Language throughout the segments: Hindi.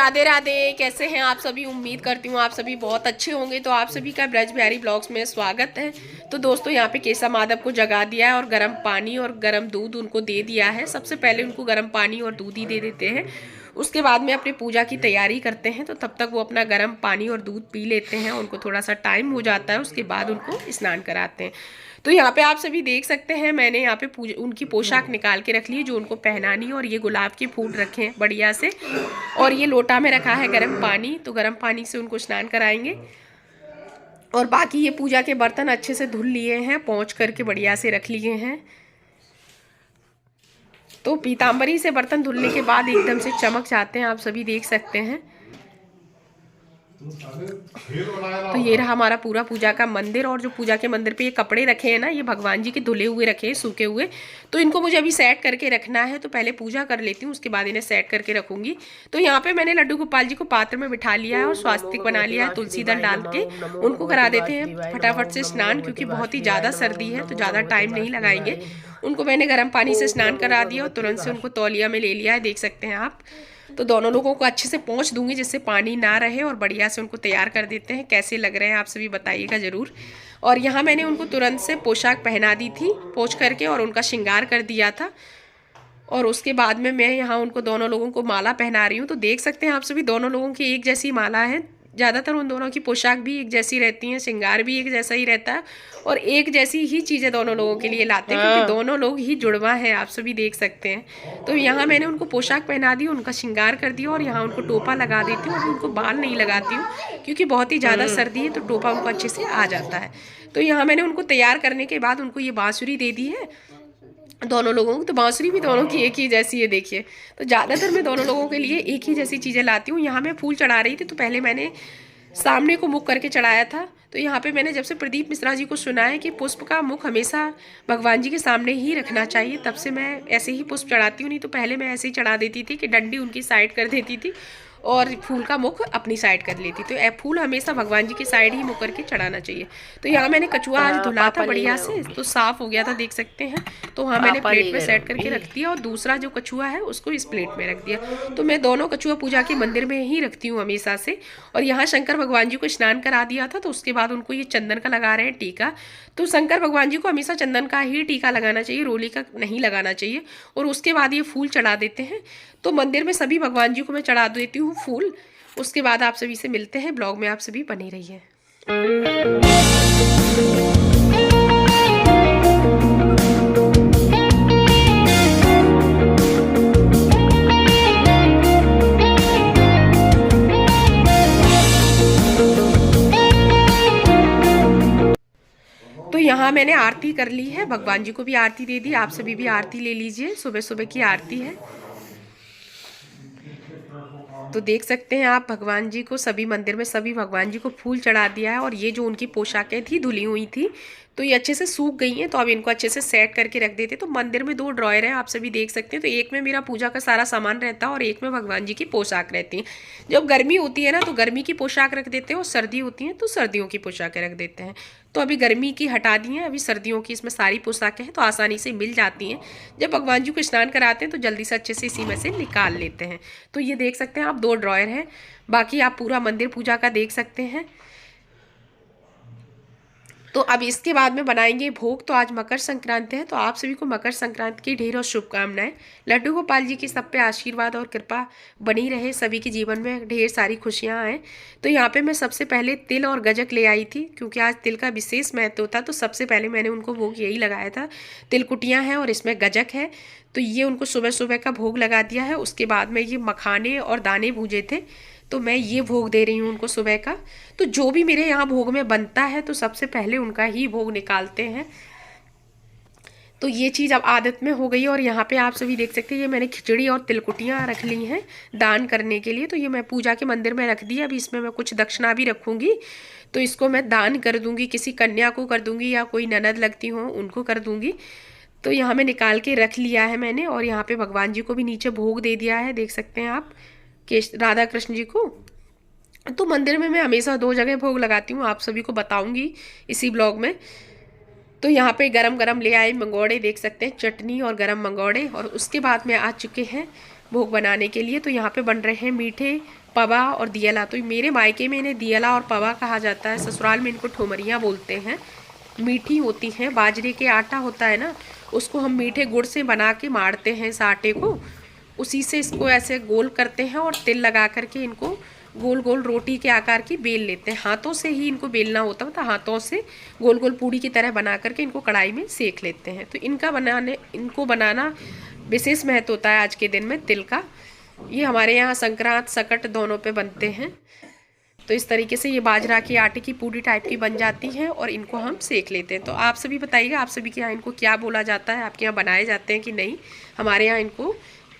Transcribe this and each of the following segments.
राधे राधे। कैसे हैं आप सभी? उम्मीद करती हूँ आप सभी बहुत अच्छे होंगे। तो आप सभी का ब्रज बिहारी ब्लॉग्स में स्वागत है। तो दोस्तों, यहाँ पे केशव माधव को जगा दिया है और गर्म पानी और गर्म दूध उनको दे दिया है। सबसे पहले उनको गर्म पानी और दूध ही दे देते हैं, उसके बाद में अपनी पूजा की तैयारी करते हैं। तो तब तक वो अपना गर्म पानी और दूध पी लेते हैं, उनको थोड़ा सा टाइम हो जाता है, उसके बाद उनको स्नान कराते हैं। तो यहाँ पे आप सभी देख सकते हैं, मैंने यहाँ पे उनकी पोशाक निकाल के रख ली है जो उनको पहनानी है। और ये गुलाब के फूल रखे हैं बढ़िया से, और ये लोटा में रखा है गर्म पानी। तो गर्म पानी से उनको स्नान कराएंगे। और बाकी ये पूजा के बर्तन अच्छे से धुल लिए हैं, पोंछ करके बढ़िया से रख लिए हैं। तो पीताम्बरी से बर्तन धुलने के बाद एकदम से चमक जाते हैं, आप सभी देख सकते हैं। तो ये रहा हमारा पूरा पूजा का मंदिर। और जो पूजा के मंदिर पे ये कपड़े रखे हैं ना, ये भगवान जी के धुले हुए रखे हैं, सूखे हुए। तो इनको मुझे अभी सेट करके रखना है, तो पहले पूजा कर लेती हूँ, उसके बाद इन्हें सेट करके रखूंगी। तो यहाँ पे मैंने लड्डू गोपाल जी को पात्र में बिठा लिया है और स्वास्तिक बना लिया है, तुलसी दल डाल के। उनको करा देते हैं फटाफट से स्नान, क्योंकि बहुत ही ज़्यादा सर्दी है, तो ज़्यादा टाइम नहीं लगाएंगे। उनको मैंने गर्म पानी से स्नान करा दिया और तुरंत से उनको तौलिया में ले लिया है, देख सकते हैं आप। तो दोनों लोगों को अच्छे से पोंछ दूंगी जिससे पानी ना रहे, और बढ़िया से उनको तैयार कर देते हैं। कैसे लग रहे हैं आप सभी बताइएगा ज़रूर। और यहाँ मैंने उनको तुरंत से पोशाक पहना दी थी पोंछ करके, और उनका श्रृंगार कर दिया था। और उसके बाद में मैं यहाँ उनको दोनों लोगों को माला पहना रही हूँ। तो देख सकते हैं आप सभी, दोनों लोगों की एक जैसी माला है। ज़्यादातर उन दोनों की पोशाक भी एक जैसी रहती हैं, श्रृंगार भी एक जैसा ही रहता है, और एक जैसी ही चीज़ें दोनों लोगों के लिए लाते हैं, क्योंकि दोनों लोग ही जुड़वा हैं, आप सभी देख सकते हैं। तो यहाँ मैंने उनको पोशाक पहना दी, उनका श्रृंगार कर दिया, और यहाँ उनको टोपा लगा देती हूँ। और उनको बाल नहीं लगाती हूँ, क्योंकि बहुत ही ज़्यादा सर्दी है, तो टोपा उनको अच्छे से आ जाता है। तो यहाँ मैंने उनको तैयार करने के बाद उनको ये बाँसुरी दे दी है दोनों लोगों को। तो बांसुरी भी दोनों की एक ही जैसी है, देखिए। तो ज़्यादातर मैं दोनों लोगों के लिए एक ही जैसी चीज़ें लाती हूँ। यहाँ मैं फूल चढ़ा रही थी, तो पहले मैंने सामने को मुख करके चढ़ाया था। तो यहाँ पे मैंने जब से प्रदीप मिश्रा जी को सुना है कि पुष्प का मुख हमेशा भगवान जी के सामने ही रखना चाहिए, तब से मैं ऐसे ही पुष्प चढ़ाती हूँ। नहीं तो पहले मैं ऐसे ही चढ़ा देती थी कि डंडी उनकी साइड कर देती थी और फूल का मुख अपनी साइड कर लेती। तो फूल हमेशा भगवान जी की साइड ही मुख करके चढ़ाना चाहिए। तो यहाँ मैंने कछुआ आज धुला था बढ़िया से, तो साफ हो गया था, देख सकते हैं। तो वहाँ मैंने प्लेट में सेट करके रख दिया, और दूसरा जो कछुआ है उसको इस प्लेट में रख दिया। तो मैं दोनों कछुआ पूजा के मंदिर में ही रखती हूँ हमेशा से। और यहाँ शंकर भगवान जी को स्नान करा दिया था, तो उसके बाद उनको ये चंदन का लगा रहे हैं टीका। तो शंकर भगवान जी को हमेशा चंदन का ही टीका लगाना चाहिए, रोली का नहीं लगाना चाहिए। और उसके बाद ये फूल चढ़ा देते हैं। तो मंदिर में सभी भगवान जी को मैं चढ़ा देती हूँ फूल। उसके बाद आप सभी से मिलते हैं, ब्लॉग में आप सभी बने रहिए। तो यहाँ मैंने आरती कर ली है, भगवान जी को भी आरती दे दी। आप सभी भी आरती ले लीजिए, सुबह सुबह की आरती है। तो देख सकते हैं आप, भगवान जी को सभी मंदिर में सभी भगवान जी को फूल चढ़ा दिया है। और ये जो उनकी पोशाकें थी धुली हुई थी, तो ये अच्छे से सूख गई हैं। तो अब इनको अच्छे से सेट करके रख देते। तो मंदिर में 2 ड्रॉयर हैं, आप सभी देख सकते हैं। तो एक में मेरा पूजा का सारा सामान रहता है, और एक में भगवान जी की पोशाक रहती है। जब गर्मी होती है ना, तो गर्मी की पोशाक रख देते हैं, और सर्दी होती हैं तो सर्दियों की पोशाकें रख देते हैं। तो अभी गर्मी की हटा दी हैं, अभी सर्दियों की इसमें सारी पोशाकें हैं, तो आसानी से मिल जाती हैं। जब भगवान जी को स्नान कराते हैं तो जल्दी से अच्छे से इसी में से निकाल लेते हैं। तो ये देख सकते हैं आप, 2 ड्रॉयर हैं। बाकी आप पूरा मंदिर पूजा का देख सकते हैं। तो अब इसके बाद में बनाएंगे भोग। तो आज मकर संक्रांति है, तो आप सभी को मकर संक्रांति की ढेरों शुभकामनाएं। लड्डू गोपाल जी की सब पे आशीर्वाद और कृपा बनी रहे, सभी के जीवन में ढेर सारी खुशियां आए। तो यहाँ पे मैं सबसे पहले तिल और गजक ले आई थी, क्योंकि आज तिल का विशेष महत्व था। तो सबसे पहले मैंने उनको भोग यही लगाया था। तिलकुटियाँ हैं और इसमें गजक है, तो ये उनको सुबह सुबह का भोग लगा दिया है। उसके बाद में ये मखाने और दाने भूजे थे, तो मैं ये भोग दे रही हूँ उनको सुबह का। तो जो भी मेरे यहाँ भोग में बनता है, तो सबसे पहले उनका ही भोग निकालते हैं। तो ये चीज़ अब आदत में हो गई। और यहाँ पे आप सभी देख सकते हैं, ये मैंने खिचड़ी और तिलकुटियाँ रख ली हैं दान करने के लिए। तो ये मैं पूजा के मंदिर में रख दी। अभी इसमें मैं कुछ दक्षिणा भी रखूँगी, तो इसको मैं दान कर दूँगी, किसी कन्या को कर दूँगी, या कोई ननद लगती हो उनको कर दूँगी। तो यहाँ मैं निकाल के रख लिया है मैंने। और यहाँ पे भगवान जी को भी नीचे भोग दे दिया है, देख सकते हैं आप, राधा कृष्ण जी को। तो मंदिर में मैं हमेशा 2 जगह भोग लगाती हूँ, आप सभी को बताऊंगी इसी ब्लॉग में। तो यहाँ पे गरम गरम ले आए मंगोड़े, देख सकते हैं, चटनी और गरम मंगोड़े। और उसके बाद में आ चुके हैं भोग बनाने के लिए। तो यहाँ पे बन रहे हैं मीठे पवा और दियला। तो मेरे मायके में इन्हें दियला और पवा कहा जाता है, ससुराल में इनको ठुमरियाँ बोलते हैं। मीठी होती हैं, बाजरे के आटा होता है ना, उसको हम मीठे गुड़ से बना के मारते हैं इस आटे को, उसी से इसको ऐसे गोल करते हैं और तिल लगा करके इनको गोल गोल रोटी के आकार की बेल लेते हैं। हाथों से ही इनको बेलना होता है, मतलब हाथों से गोल गोल पूड़ी की तरह बना करके इनको कढ़ाई में सेक लेते हैं। तो इनको बनाना विशेष महत्व होता है आज के दिन में तिल का। ये हमारे यहाँ संक्रांत सकट दोनों पे बनते हैं। तो इस तरीके से ये बाजरा के आटे की पूड़ी टाइप की बन जाती है और इनको हम सेक लेते हैं। तो आप सभी बताइएगा आप सभी के यहाँ इनको क्या बोला जाता है, आपके यहाँ बनाए जाते हैं कि नहीं। हमारे यहाँ इनको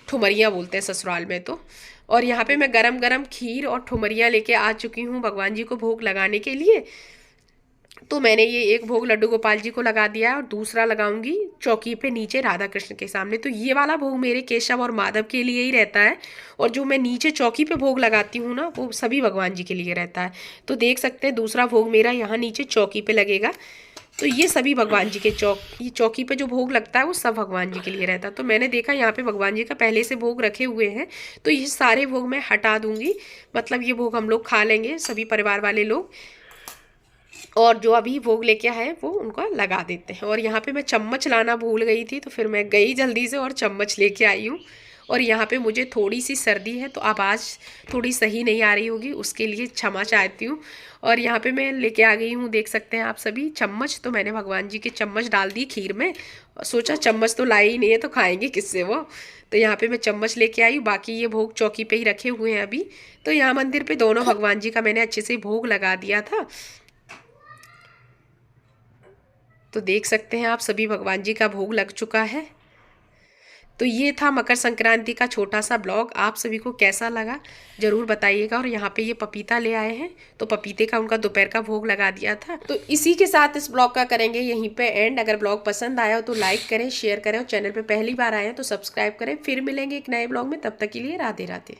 ठुमरियाँ बोलते हैं ससुराल में। तो और यहाँ पे मैं गरम गरम खीर और ठुमरियाँ लेके आ चुकी हूँ भगवान जी को भोग लगाने के लिए। तो मैंने ये एक भोग लड्डू गोपाल जी को लगा दिया है और दूसरा लगाऊंगी चौकी पे नीचे राधा कृष्ण के सामने। तो ये वाला भोग मेरे केशव और माधव के लिए ही रहता है, और जो मैं नीचे चौकी पे भोग लगाती हूँ ना, वो सभी भगवान जी के लिए रहता है। तो देख सकते हैं दूसरा भोग मेरा यहाँ नीचे चौकी पे लगेगा। तो ये सभी भगवान जी के ये चौकी पे जो भोग लगता है वो सब भगवान जी के लिए रहता है। तो मैंने देखा यहाँ पे भगवान जी का पहले से भोग रखे हुए हैं, तो ये सारे भोग मैं हटा दूंगी। मतलब ये भोग हम लोग खा लेंगे सभी परिवार वाले लोग, और जो अभी भोग लेके आए वो उनको लगा देते हैं। और यहाँ पे मैं चम्मच लाना भूल गई थी, तो फिर मैं गई जल्दी से और चम्मच लेके आई हूँ। और यहाँ पे मुझे थोड़ी सी सर्दी है तो आवाज़ थोड़ी सही नहीं आ रही होगी, उसके लिए क्षमा चाहती हूँ। और यहाँ पे मैं लेके आ गई हूँ, देख सकते हैं आप सभी चम्मच। तो मैंने भगवान जी के चम्मच डाल दी खीर में, सोचा चम्मच तो लाई ही नहीं है तो खाएंगे किससे वो। तो यहाँ पे मैं चम्मच लेके आई। बाकी ये भोग चौकी पे ही रखे हुए हैं अभी। तो यहाँ मंदिर पे दोनों भगवान जी का मैंने अच्छे से भोग लगा दिया था। तो देख सकते हैं आप सभी भगवान जी का भोग लग चुका है। तो ये था मकर संक्रांति का छोटा सा ब्लॉग। आप सभी को कैसा लगा ज़रूर बताइएगा। और यहाँ पे ये पपीता ले आए हैं, तो पपीते का उनका दोपहर का भोग लगा दिया था। तो इसी के साथ इस ब्लॉग का करेंगे यहीं पे एंड। अगर ब्लॉग पसंद आया हो तो लाइक करें, शेयर करें, और चैनल पे पहली बार आए हैं तो सब्सक्राइब करें। फिर मिलेंगे एक नए ब्लॉग में, तब तक के लिए राधे राधे।